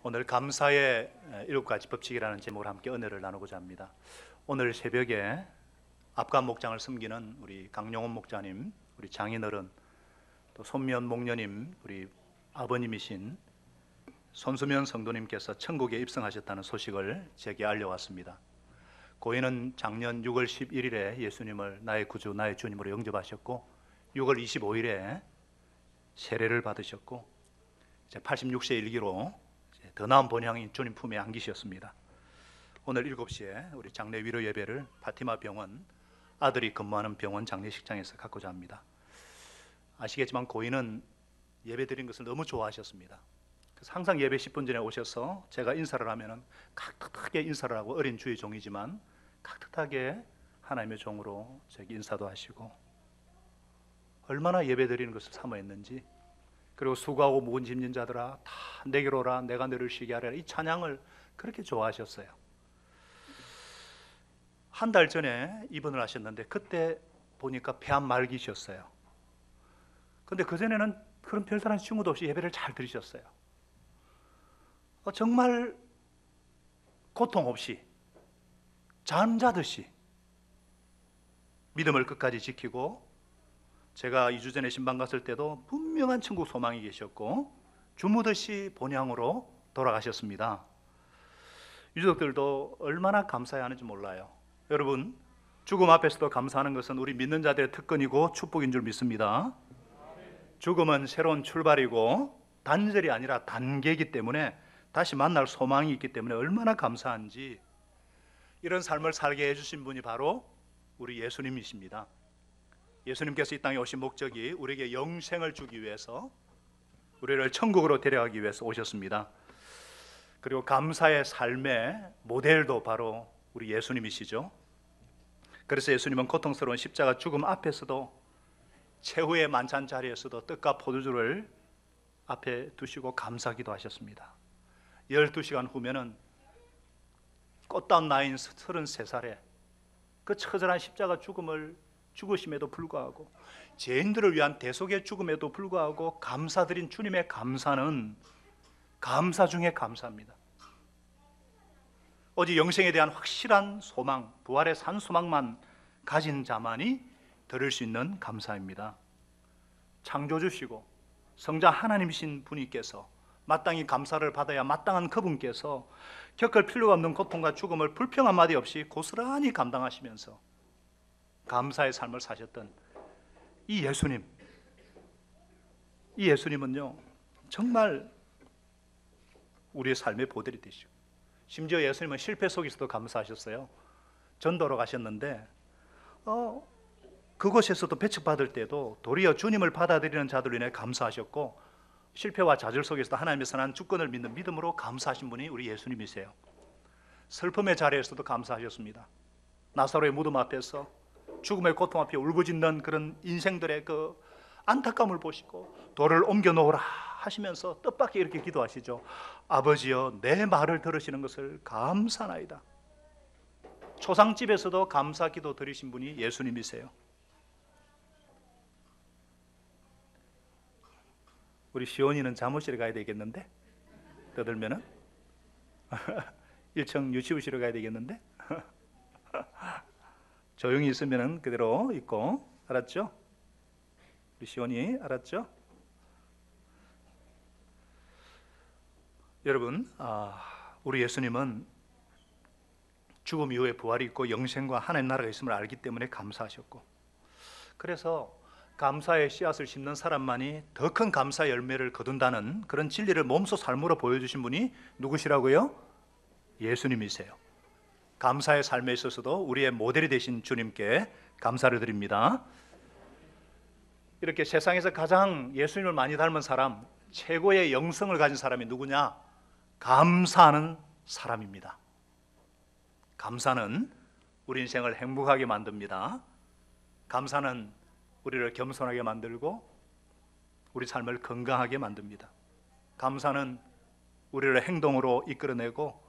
오늘 감사의 7가지 법칙이라는 제목으로 함께 은혜를 나누고자 합니다. 오늘 새벽에 앞감 목장을 섬기는 우리 강용원 목자님, 우리 장인어른, 또 손미연 목녀님, 우리 아버님이신 손수면 성도님께서 천국에 입성하셨다는 소식을 제게 알려왔습니다. 고인은 작년 6월 11일에 예수님을 나의 구주, 나의 주님으로 영접하셨고 6월 25일에 세례를 받으셨고 이제 86세 일기로 더 나은 본향인 주님 품에 안기셨습니다. 오늘 7시에 우리 장례 위로 예배를 파티마 병원, 아들이 근무하는 병원 장례식장에서 갖고자 합니다. 아시겠지만 고인은 예배 드린 것을 너무 좋아하셨습니다. 그래서 항상 예배 10분 전에 오셔서 제가 인사를 하면은 깍듯하게 인사를 하고, 어린 주의 종이지만 깍듯하게 하나님의 종으로 저에게 인사도 하시고, 얼마나 예배 드리는 것을 사모했는지, 그리고 수고하고 무거운 짐진 자들아 다 내게로 오라, 내가 너를 쉬게 하리라, 이 찬양을 그렇게 좋아하셨어요. 한 달 전에 입원을 하셨는데 그때 보니까 폐암 말기셨어요. 근데 그전에는 그런 별다른 징후도 없이 예배를 잘 드리셨어요. 정말 고통 없이 잠자듯이 믿음을 끝까지 지키고, 제가 2주 전에 신방 갔을 때도 분명한 천국 소망이 계셨고 주무듯이 본향으로 돌아가셨습니다. 유족들도 얼마나 감사해야 하는지 몰라요. 여러분, 죽음 앞에서도 감사하는 것은 우리 믿는 자들의 특권이고 축복인 줄 믿습니다. 죽음은 새로운 출발이고 단절이 아니라 단계이기 때문에 다시 만날 소망이 있기 때문에 얼마나 감사한지, 이런 삶을 살게 해주신 분이 바로 우리 예수님이십니다. 예수님께서 이 땅에 오신 목적이 우리에게 영생을 주기 위해서, 우리를 천국으로 데려가기 위해서 오셨습니다. 그리고 감사의 삶의 모델도 바로 우리 예수님이시죠. 그래서 예수님은 고통스러운 십자가 죽음 앞에서도, 최후의 만찬 자리에서도 떡과 포도주를 앞에 두시고 감사기도 하셨습니다. 12시간 후면은 꽃다운 나이인 33살에 그 처절한 십자가 죽으심에도 불구하고, 죄인들을 위한 대속의 죽음에도 불구하고 감사드린 주님의 감사는 감사 중에 감사입니다. 오직 영생에 대한 확실한 소망, 부활의 산 소망만 가진 자만이 들을 수 있는 감사입니다. 창조주시고 성자 하나님이신 분께서 마땅히 감사를 받아야 마땅한 그분께서 겪을 필요가 없는 고통과 죽음을 불평 한마디 없이 고스란히 감당하시면서 감사의 삶을 사셨던 이 예수님은요 정말 우리의 삶의 모델이 되시고, 심지어 예수님은 실패 속에서도 감사하셨어요. 전도로 가셨는데 그곳에서도 배척받을 때도 도리어 주님을 받아들이는 자들로 인해 감사하셨고, 실패와 좌절 속에서도 하나님의 선한 주권을 믿는 믿음으로 감사하신 분이 우리 예수님이세요. 슬픔의 자리에서도 감사하셨습니다. 나사로의 무덤 앞에서 죽음의 고통 앞에 울부짖는 그런 인생들의 그 안타까움을 보시고 돌을 옮겨 놓으라 하시면서 뜻밖의 이렇게 기도하시죠. 아버지여, 내 말을 들으시는 것을 감사나이다. 초상집에서도 감사 기도 드리신 분이 예수님이세요. 우리 시온이는 사무실에 가야 되겠는데, 떠들면은 1층 유치부실에 가야 되겠는데 조용히 있으면 그대로 있고, 알았죠? 우리 시온이 알았죠? 여러분, 우리 예수님은 죽음 이후에 부활이 있고 영생과 하나님 나라가 있음을 알기 때문에 감사하셨고, 그래서 감사의 씨앗을 심는 사람만이 더 큰 감사 열매를 거둔다는 그런 진리를 몸소 삶으로 보여주신 분이 누구시라고요? 예수님이세요. 감사의 삶에 있어서도 우리의 모델이 되신 주님께 감사를 드립니다. 이렇게 세상에서 가장 예수님을 많이 닮은 사람, 최고의 영성을 가진 사람이 누구냐? 감사하는 사람입니다. 감사는 우리 인생을 행복하게 만듭니다. 감사는 우리를 겸손하게 만들고 우리 삶을 건강하게 만듭니다. 감사는 우리를 행동으로 이끌어내고,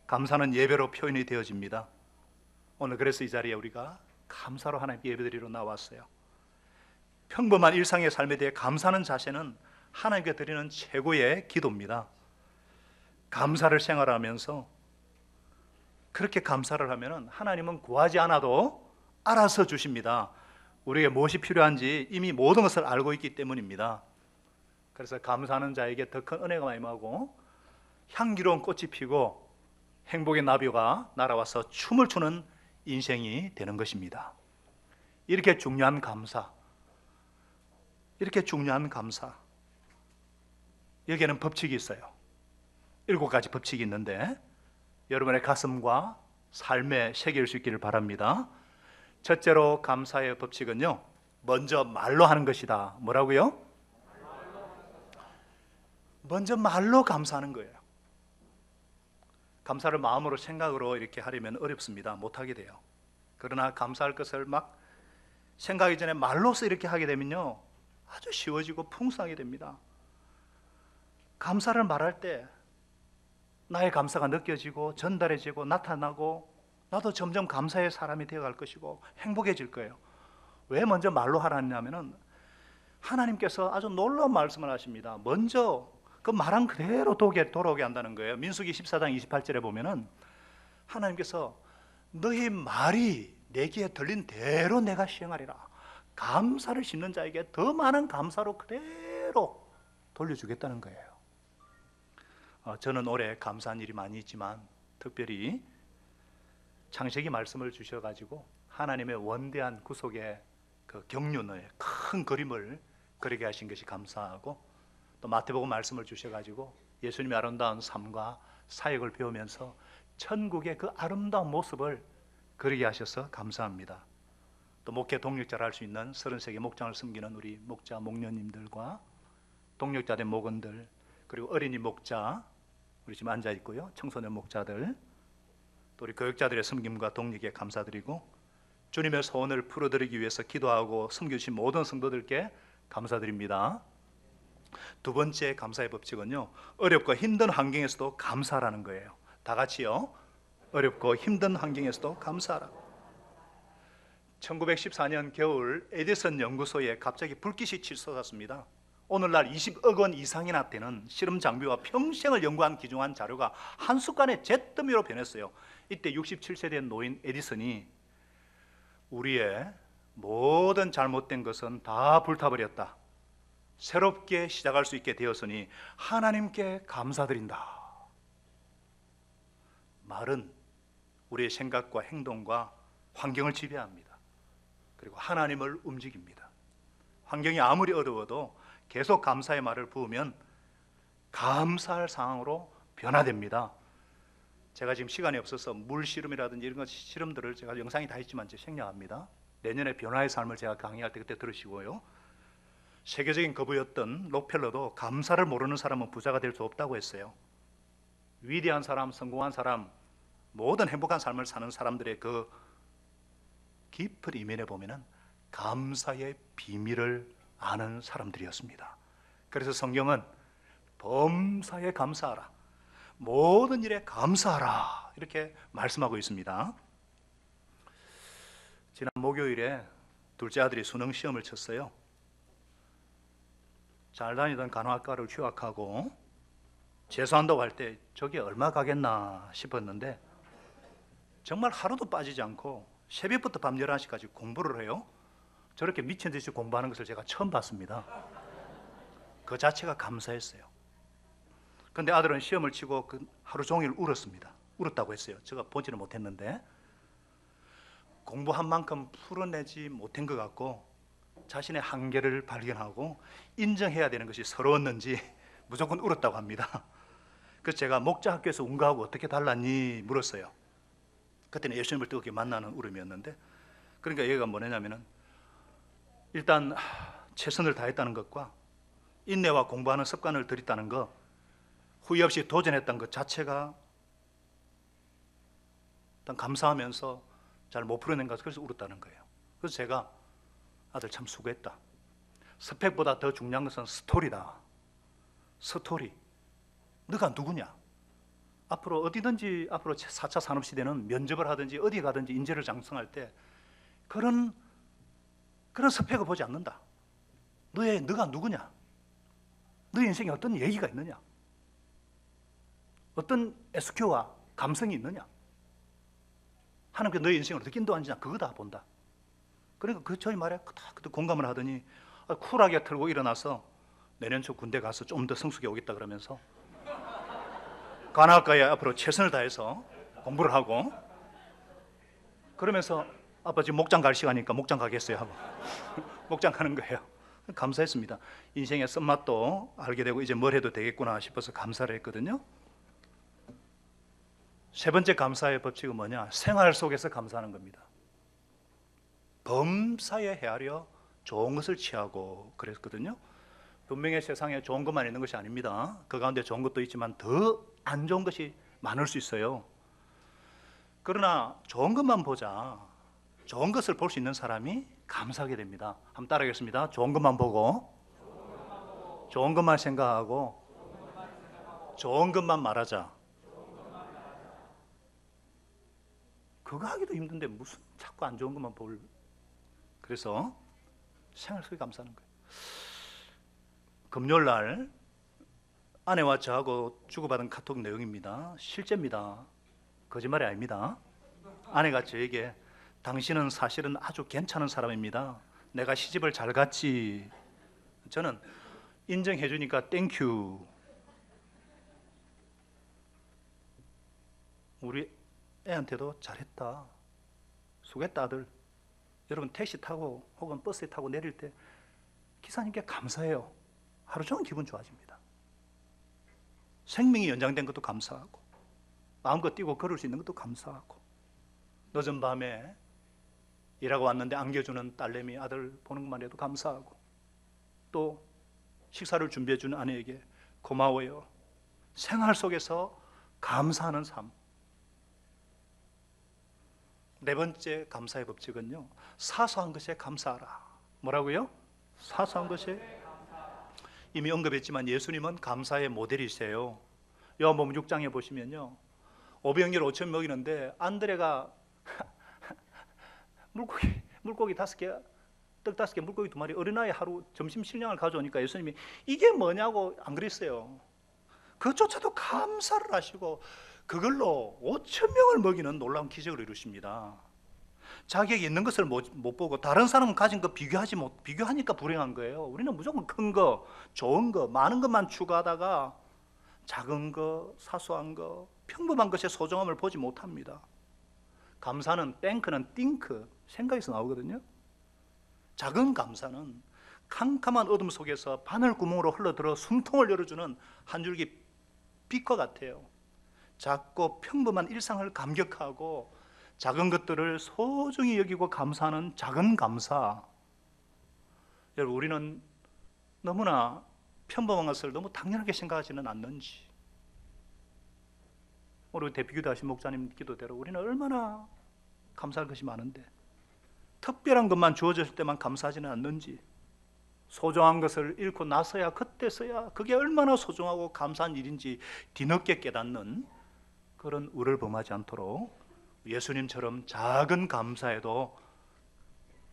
감사는 예배로 표현이 되어집니다. 오늘 그래서 이 자리에 우리가 감사로 하나님께 예배드리러 나왔어요. 평범한 일상의 삶에 대해 감사하는 자세는 하나님께 드리는 최고의 기도입니다. 감사를 생활하면서 그렇게 감사를 하면 하나님은 구하지 않아도 알아서 주십니다. 우리에게 무엇이 필요한지 이미 모든 것을 알고 있기 때문입니다. 그래서 감사하는 자에게 더 큰 은혜가 임하고 향기로운 꽃이 피고 행복의 나비가 날아와서 춤을 추는 인생이 되는 것입니다. 이렇게 중요한 감사, 여기에는 법칙이 있어요. 7가지 법칙이 있는데 여러분의 가슴과 삶에 새길 수 있기를 바랍니다. 첫째로 감사의 법칙은요, 먼저 말로 하는 것이다. 뭐라고요? 먼저 말로 감사하는 거예요. 감사를 마음으로 생각으로 이렇게 하려면 어렵습니다. 못하게 돼요. 그러나 감사할 것을 막 생각하기 전에 말로서 이렇게 하게 되면요, 아주 쉬워지고 풍성하게 됩니다. 감사를 말할 때 나의 감사가 느껴지고 전달해지고 나타나고 나도 점점 감사의 사람이 되어갈 것이고 행복해질 거예요. 왜 먼저 말로 하라냐면은 하나님께서 아주 놀라운 말씀을 하십니다. 먼저 그 말한 그대로 돌아오게 한다는 거예요. 민수기 14장 28절에 보면은 하나님께서 너희 말이 내 귀에 들린 대로 내가 시행하리라. 감사를 심는 자에게 더 많은 감사로 그대로 돌려주겠다는 거예요. 저는 올해 감사한 일이 많이 있지만 특별히 창세기 말씀을 주셔가지고 하나님의 원대한 구속의 그 경륜의 큰 그림을 그리게 하신 것이 감사하고, 또 마태복음 말씀을 주셔가지고 예수님의 아름다운 삶과 사역을 배우면서 천국의 그 아름다운 모습을 그리게 하셔서 감사합니다. 또 목회 동력자를 할 수 있는 33개 목장을 섬기는 우리 목자 목녀님들과 동력자된 목원들, 그리고 어린이 목자 우리 지금 앉아 있고요, 청소년 목자들, 또 우리 교육자들의 섬김과 동력에 감사드리고 주님의 소원을 풀어드리기 위해서 기도하고 섬겨주신 모든 성도들께 감사드립니다. 두 번째 감사의 법칙은요, 어렵고 힘든 환경에서도 감사하라는 거예요. 다 같이요. 어렵고 힘든 환경에서도 감사하라. 1914년 겨울 에디슨 연구소에 갑자기 불빛이 치솟았습니다. 오늘날 20억 원 이상이나 되는 실험 장비와 평생을 연구한 기중한 자료가 한순간에 잿더미로 변했어요. 이때 67세 된 노인 에디슨이 우리의 모든 잘못된 것은 다 불타버렸다. 새롭게 시작할 수 있게 되었으니 하나님께 감사드린다. 말은 우리의 생각과 행동과 환경을 지배합니다. 그리고 하나님을 움직입니다. 환경이 아무리 어려워도 계속 감사의 말을 부으면 감사할 상황으로 변화됩니다. 제가 지금 시간이 없어서 물 실험이라든지 이런 실험들을 제가 영상이 다 있지만 제가 생략합니다. 내년에 변화의 삶을 제가 강의할 때 그때 들으시고요. 세계적인 거부였던 록펠러도 감사를 모르는 사람은 부자가 될 수 없다고 했어요. 위대한 사람, 성공한 사람, 모든 행복한 삶을 사는 사람들의 그 깊은 이면에 보면은 감사의 비밀을 아는 사람들이었습니다. 그래서 성경은 범사에 감사하라, 모든 일에 감사하라 이렇게 말씀하고 있습니다. 지난 목요일에 둘째 아들이 수능 시험을 쳤어요. 잘 다니던 간호학과를 휴학하고 재수한다고 할 때 저게 얼마 가겠나 싶었는데 정말 하루도 빠지지 않고 새벽부터 밤 11시까지 공부를 해요. 저렇게 미친 듯이 공부하는 것을 제가 처음 봤습니다. 그 자체가 감사했어요. 그런데 아들은 시험을 치고 하루 종일 울었습니다. 울었다고 했어요. 제가 보지는 못했는데 공부한 만큼 풀어내지 못한 것 같고 자신의 한계를 발견하고 인정해야 되는 것이 서러웠는지 무조건 울었다고 합니다. 그래서 제가 목자 학교에서 운 거하고 어떻게 달랐니 물었어요. 그때는 예수님을 뜨겁게 만나는 울음이었는데, 그러니까 얘기가 뭐냐면은 일단 최선을 다했다는 것과 인내와 공부하는 습관을 들였다는 것, 후회 없이 도전했던 것 자체가 일단 감사하면서 잘 못 풀어낸 것, 그래서 울었다는 거예요. 그래서 제가 아들 참 수고했다. 스펙보다 더 중요한 것은 스토리다. 스토리. 너가 누구냐? 앞으로 어디든지 앞으로 4차 산업시대는 면접을 하든지 어디 가든지 인재를 장성할 때 그런 스펙을 보지 않는다. 너가 누구냐? 너의 인생에 어떤 얘기가 있느냐? 어떤 SQ와 감성이 있느냐? 하나님께서 너의 인생을 어떻게 인도하는지 그거 다 본다. 그러니까 그 저희 말에 그때 공감을 하더니 쿨하게 털고 일어나서 내년 초 군대 가서 좀 더 성숙해 오겠다 그러면서 관악가에 앞으로 최선을 다해서 공부를 하고, 그러면서 아빠 지금 목장 갈 시간이니까 목장 가겠어요 하고 목장 가는 거예요. 감사했습니다. 인생의 쓴맛도 알게 되고 이제 뭘 해도 되겠구나 싶어서 감사를 했거든요. 세 번째 감사의 법칙은 뭐냐? 생활 속에서 감사하는 겁니다. 범사에 헤아려 좋은 것을 취하고 그랬거든요. 분명히 세상에 좋은 것만 있는 것이 아닙니다. 그 가운데 좋은 것도 있지만 더 안 좋은 것이 많을 수 있어요. 그러나 좋은 것만 보자, 좋은 것을 볼 수 있는 사람이 감사하게 됩니다. 한번 따라하겠습니다. 좋은 것만 보고, 좋은 것만 생각하고, 좋은 것만 말하자. 그거 하기도 힘든데 무슨 자꾸 안 좋은 것만 볼. 그래서 생활 속에 감사하는 거예요. 금요일 날 아내와 저하고 주고받은 카톡 내용입니다. 실제입니다. 거짓말이 아닙니다. 아내가 저에게 당신은 사실은 아주 괜찮은 사람입니다. 내가 시집을 잘 갔지. 저는 인정해 주니까 땡큐. 우리 애한테도 잘했다. 수고했다 아들. 여러분 택시 타고 혹은 버스에 타고 내릴 때 기사님께 감사해요. 하루 종일 기분 좋아집니다. 생명이 연장된 것도 감사하고, 마음껏 뛰고 걸을 수 있는 것도 감사하고, 늦은 밤에 일하고 왔는데 안겨주는 딸내미 아들 보는 것만 해도 감사하고, 또 식사를 준비해 주는 아내에게 고마워요. 생활 속에서 감사하는 삶. 네 번째 감사의 법칙은요, 사소한 것에 감사하라. 뭐라고요? 사소한 것에. 이미 언급했지만 예수님은 감사의 모델이세요. 요한복음 6장에 보시면요, 500여 5천 먹이는데 안드레가 물고기 5개, 떡 5개, 물고기 2마리, 어린아이 하루 점심 식량을 가져오니까 예수님이 이게 뭐냐고 안 그랬어요. 그조차도 감사를 하시고 그걸로 5천 명을 먹이는 놀라운 기적을 이루십니다. 자기에게 있는 것을 못 보고 다른 사람은 가진 거 비교하니까 불행한 거예요. 우리는 무조건 큰 거, 좋은 거, 많은 것만 추구하다가 작은 거, 사소한 거, 평범한 것의 소중함을 보지 못합니다. 감사는 땡크는 띵크, 생각에서 나오거든요. 작은 감사는 캄캄한 어둠 속에서 바늘 구멍으로 흘러들어 숨통을 열어주는 한 줄기 빛과 같아요. 작고 평범한 일상을 감격하고 작은 것들을 소중히 여기고 감사하는 작은 감사. 여러분, 우리는 너무나 평범한 것을 너무 당연하게 생각하지는 않는지. 오늘 대피기도 하신 목사님 기도대로 우리는 얼마나 감사할 것이 많은데 특별한 것만 주어졌을 때만 감사하지는 않는지, 소중한 것을 잃고 나서야 그때서야 그게 얼마나 소중하고 감사한 일인지 뒤늦게 깨닫는 그런 우를 범하지 않도록 예수님처럼 작은 감사에도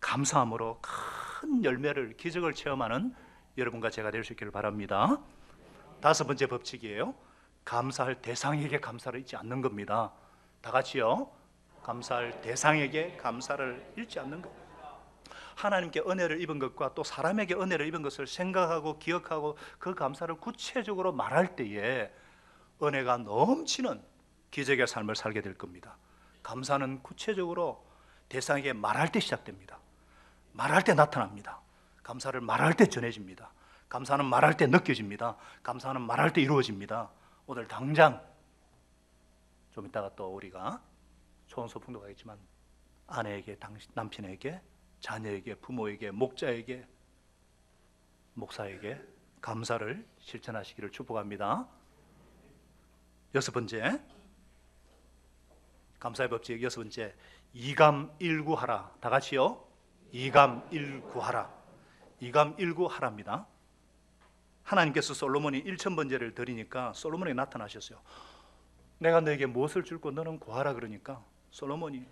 감사함으로 큰 열매를, 기적을 체험하는 여러분과 제가 될 수 있기를 바랍니다. 다섯 번째 법칙이에요. 감사할 대상에게 감사를 잊지 않는 겁니다. 다 같이요. 감사할 대상에게 감사를 잃지 않는 것. 하나님께 은혜를 입은 것과 또 사람에게 은혜를 입은 것을 생각하고 기억하고 그 감사를 구체적으로 말할 때에 은혜가 넘치는 기적의 삶을 살게 될 겁니다. 감사는 구체적으로 대상에게 말할 때 시작됩니다. 말할 때 나타납니다. 감사를 말할 때 전해집니다. 감사는 말할 때 느껴집니다. 감사는 말할 때 이루어집니다. 오늘 당장 좀 이따가 또 우리가 초원 소풍도 가겠지만 아내에게, 남편에게, 자녀에게, 부모에게, 목자에게, 목사에게 감사를 실천하시기를 축복합니다. 여섯 번째, 감사의 법칙 여섯 번째, 이감일구하라. 다 같이요. 이감일구하라. 이감일구하라입니다. 하나님께서 솔로몬이 1000번제를 드리니까 솔로몬이 나타나셨어요. 내가 너에게 무엇을 줄고 너는 구하라 그러니까 솔로몬이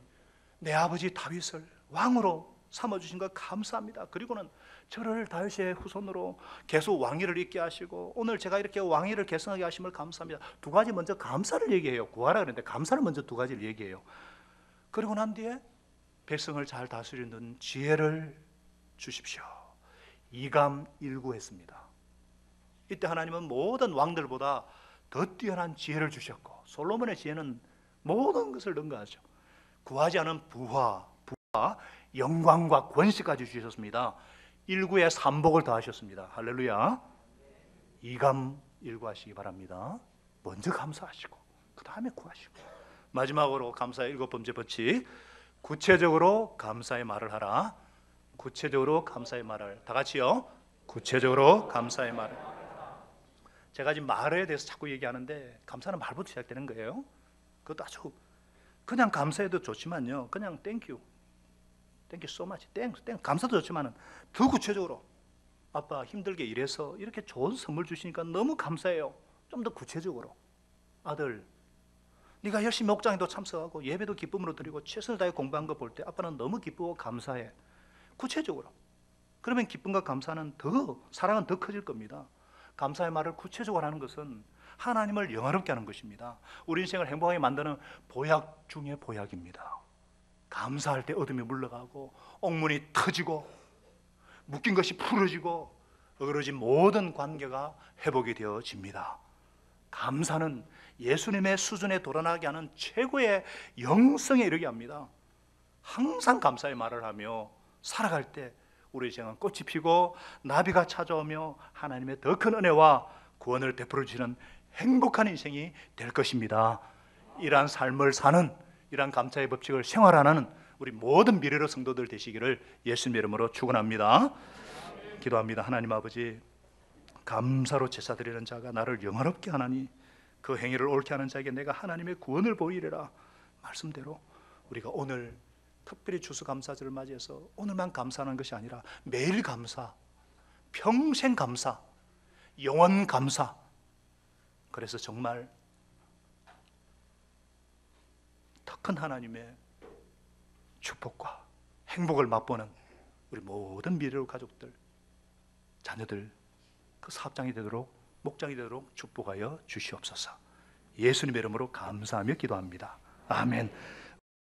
내 아버지 다윗을 왕으로 삼아주신 것 감사합니다. 그리고는 저를 다윗의 후손으로 계속 왕위를 잇게 하시고 오늘 제가 이렇게 왕위를 계승하게 하심을 감사합니다. 두 가지 먼저 감사를 얘기해요. 구하라 그랬는데 감사를 먼저 두 가지를 얘기해요. 그리고 난 뒤에 백성을 잘 다스리는 지혜를 주십시오. 이감일구했습니다. 이때 하나님은 모든 왕들보다 더 뛰어난 지혜를 주셨고 솔로몬의 지혜는 모든 것을 능가하죠. 구하지 않은 부와 영광과 권세까지 주셨습니다. 일구에 삼복을 더하셨습니다. 할렐루야. 이감일구하시기 바랍니다. 먼저 감사하시고 그 다음에 구하시고 마지막으로 감사의 7번째 법칙, 구체적으로 감사의 말을 하라. 구체적으로 감사의 말을, 다 같이요. 구체적으로 감사의 말을. 제가 지금 말에 대해서 자꾸 얘기하는데 감사는 말부터 시작되는 거예요. 그것도 아주 그냥 감사해도 좋지만요, 그냥 땡큐 so much, 땡 감사도 좋지만은 더 구체적으로 아빠 힘들게 일해서 이렇게 좋은 선물 주시니까 너무 감사해요. 좀 더 구체적으로 아들 네가 열심히 목장에도 참석하고 예배도 기쁨으로 드리고 최선을 다해 공부한 거 볼 때 아빠는 너무 기쁘고 감사해. 구체적으로. 그러면 기쁨과 감사는 더, 사랑은 더 커질 겁니다. 감사의 말을 구체적으로 하는 것은 하나님을 영화롭게 하는 것입니다. 우리 인생을 행복하게 만드는 보약 중의 보약입니다. 감사할 때 어둠이 물러가고 옥문이 터지고 묶인 것이 풀어지고 어그러진 모든 관계가 회복이 되어집니다. 감사는 예수님의 수준에 도달하게 하는 최고의 영성에 이르게 합니다. 항상 감사의 말을 하며 살아갈 때 우리 인생은 꽃이 피고 나비가 찾아오며 하나님의 더 큰 은혜와 구원을 베풀어 주시는 행복한 인생이 될 것입니다. 이러한 삶을 사는, 이러한 감사의 법칙을 생활하는 우리 모든 미래로 성도들 되시기를 예수님의 이름으로 축원합니다. 기도합니다. 하나님 아버지, 감사로 제사 드리는 자가 나를 영화롭게 하나니 그 행위를 옳게 하는 자에게 내가 하나님의 구원을 보이리라 말씀대로 우리가 오늘 특별히 추수감사절을 맞이해서 오늘만 감사하는 것이 아니라 매일 감사, 평생 감사, 영원 감사. 그래서 정말 더 큰 하나님의 축복과 행복을 맛보는 우리 모든 미래로 가족들, 자녀들 그 사업장이 되도록, 목장이 되도록 축복하여 주시옵소서. 예수님의 이름으로 감사하며 기도합니다. 아멘.